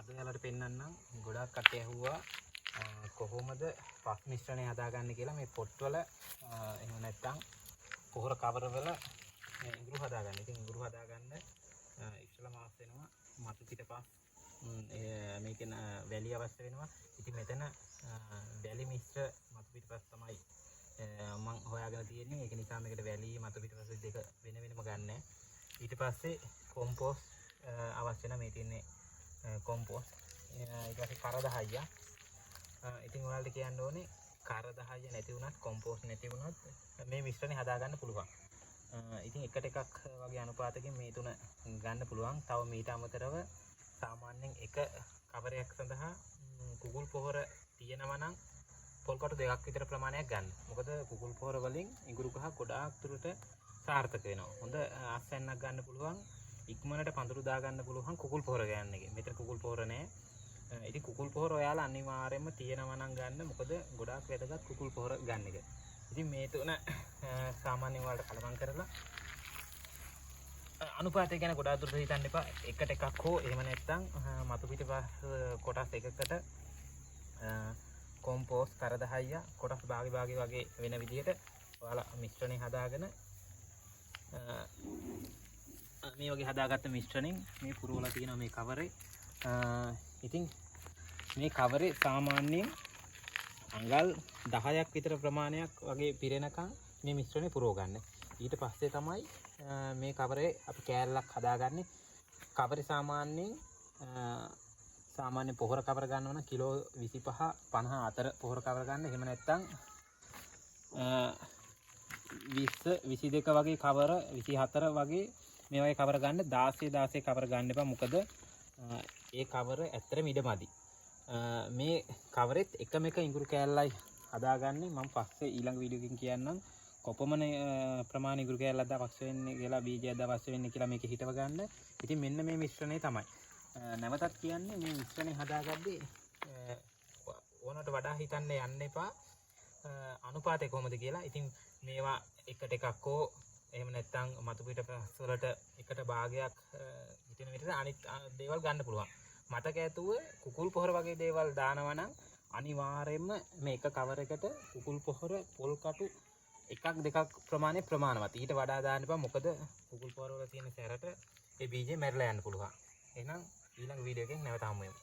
අද ඔයාලට පෙන්නන්නම් ගොඩක් කට්ටිය ඇහුවා කොහොමද පස් මිශ්‍රණය හදාගන්නේ කියලා මේ පොට්වල එහෙම නැත්නම් පොහොර කවර වල මේ ඉඟුරු හදාගන්න. ඉතින් ඉඟුරු හදාගන්න ඉස්සෙල්ලාම අවශ්‍ය වෙනවා මතු පිටපස් මේකෙන වැලි අවශ්‍ය වෙනවා. ඉතින් මෙතන වැලි මිශ්‍ර මතු පිටපස් තමයි මම හොයාගෙන තියෙන්නේ. ඒක නිසා මේකට වැලි මතු පිටපස් දෙක වෙන වෙනම ගන්න. ඊට පස්සේ කොම්පෝස්ට් අවශ්‍ය නැහැ. මේ තියෙන්නේ කොම්පෝස්ට්. ඊට පස්සේ කර 10ක්. ඉතින් ඔයාලට කියන්න ඕනේ කර 10 නැති වුණත් කොම්පෝස්ට් නැති වුණත් මේ මිශ්‍රණය හදා ගන්න පුළුවන්. ඉතින් එකට එකක් වගේ අනුපාතකින් මේ තුන ගන්න පුළුවන්. තව මීට අමතරව සාමාන්‍යයෙන් එක කවරයක් සඳහා කුකුල් පොහොර තියෙනවා නම් පොල් කොට දෙකක් විතර ප්‍රමාණයක් ගන්න. මොකද කුකුල් පොහොර වලින් ඉඟුරු ගහ ගොඩාක් දුරට සාර්ථක වෙනවා. හොඳ ආස්සෙන්නක් ගන්න පුළුවන්. ඉක්මනට පඳුරු දා ගන්න පුළුවන් කුකුල් පොහොර ගන්න එකේ. මෙතන කුකුල් පොහොර නැහැ. ඉතින් කුකුල් පොහොර ඔයාලා අනිවාර්යයෙන්ම තියෙනවා නම් ගන්න. මොකද ගොඩාක් වැදගත් කුකුල් පොහොර ගන්න එක. ඉතින් මේ තුන සාමාන්‍යයෙන් වලට කලවම් කරලා අනුපාතය ගැන ගොඩාක් දුරට හිතන්න එපා. එකට එකක් හෝ එහෙම නැත්නම් මතු පිටපස් කොටස් එකකට කොම්පෝස්ට් කර 10 කොටස් භාගි වගේ වෙන විදිහට ඔයාලා මිශ්‍රණය හදාගෙන මේ වගේ හදාගත්ත මිශ්‍රණයෙන් මේ පුරවලා තියෙනවා මේ කවරේ. ඉතින් මේ කවරේ සාමාන්‍යයෙන් අඟල් 10ක් විතර ප්‍රමාණයක් වගේ පිරෙනකන් මේ මිශ්‍රණය පුරව ගන්න. ඊට පස්සේ තමයි මේ කවරේ අපි කෑල්ලක් හදාගන්නේ. කවරේ සාමාන්‍ය පොහොර කවර ගන්නවා නම් කිලෝ 25 50 අතර පොහොර කවර ගන්න. එහෙම නැත්නම් 20 22 වගේ කවර 24 වගේ මේ වගේ කවර ගන්න. 16 කවර ගන්න එපා. මොකද ඒ කවර ඇත්තටම ඉඩමදි. මේ කවරෙත් එකම එක ඉඟුරු කෑල්ලයි හදාගන්නේ. මම පස්සේ ඊළඟ වීඩියෝ එකකින් කියන්නම් කොපමණ ප්‍රමාණ ඉඟුරු කෑල්ලක්ද අවශ්‍ය වෙන්නේ කියලා, බීජයක්ද අවශ්‍ය වෙන්නේ කියලා මේක හිතව ගන්න. ඉතින් මෙන්න මේ මිශ්‍රණය තමයි. නැවතත් කියන්නේ මේ මිශ්‍රණය හදාගද්දී ඕනට වඩා හිතන්න යන්න එපා අනුපාතය කොහොමද කියලා. ඉතින් මේවා එකට එකක් හෝ එහෙම නැත්නම් මතු පිටපස් වලට එකට භාගයක් හිතෙන විදිහට අනිත් දේවල් ගන්න පුළුවන්. මතක ඇතුව කුකුල් පොහොර වගේ දේවල් දානවා නම් අනිවාර්යයෙන්ම මේ එක කවර එකට කුකුල් පොහොර පොල් කටු එකක් දෙකක් ප්‍රමාණවත්. ඊට වඩා දාන්න එපා. මොකද කුකුල් පොහොර වල තියෙන සැරට ඒ බීජේ මැරලා යන්න පුළුවන්. එහෙනම් ඊළඟ වීඩියෝ එකෙන් නැවත හමු වෙමු.